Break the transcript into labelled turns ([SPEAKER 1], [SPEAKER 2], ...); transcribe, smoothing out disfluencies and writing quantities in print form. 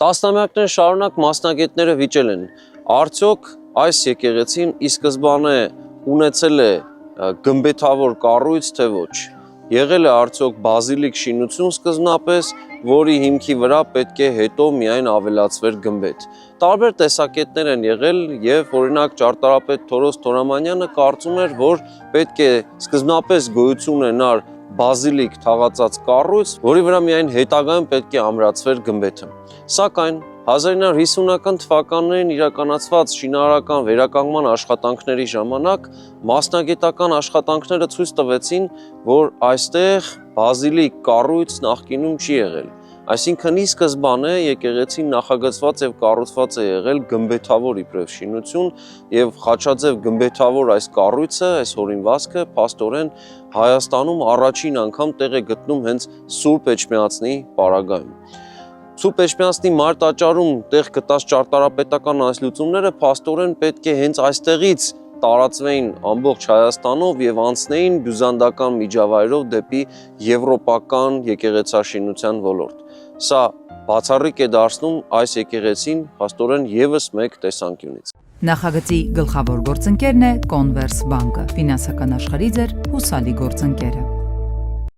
[SPEAKER 1] Տասնամյակներ շարունակ մասնագետները վիճել են, արդյոք այս եկեղեցին ի սկզբանե ունեցել է գմբեթավոր կառույց, թե ոչ։ Եղել է արդյոք բազիլիկ շինություն սկզբնապես, որի հիմքի վրա պետք է հետո միայն ավելացվեր գմբեթ։ Տարբեր տեսակետներ են եղել եւ օրինակ ճարտարապետ Թորոս Թորամանյանը կարծում էր, որ պետք է սկզբնապես գոյություն ունենար բազիլիկ թաղածած կառույց, որի վրա միայն հետագայում պետք է ամրացվեր գմբեթը։ Սակայն 1950-ական թվականներին իրականացված շինարարական վերականգնման աշխատանքների ժամանակ մասնագիտական աշխատանքները ցույց տվեցին, որ այստեղ բազիլիկ կառույց նախկինում չի եղել։ Այսինքն ի սկզբանե եկեղեցին նախագծված եւ կառուցված է եղել գմբեթավոր իբրև շինություն եւ խաչաձև գմբեթավոր այս կառույցը, այս հորինվածքը փաստորեն Հայաստանում առաջին անգամ տեղ է գտնում հենց Սուրբ Էջմիածնի պարագայում։ Սուրբ Էջմիածնի մարտաճարում տեղ գտած ճարտարապետական այցլությունները փաստորեն պետք է հենց այստեղից տարածվեին ամբողջ Հայաստանով եւ անցնեին բյուզանդական միջավայրով դեպի եվրոպական եկեղեցաշինության ոլորտ։ Սա բացառիկ է դարձնում այս եկեղեցին փաստորեն եւս մեկ տեսանկյունից։
[SPEAKER 2] Նախագծի գլխավոր գործընկերն է Converse բանկը, ֆինանսական աշխարհի ձեր հուսալի գործընկերը։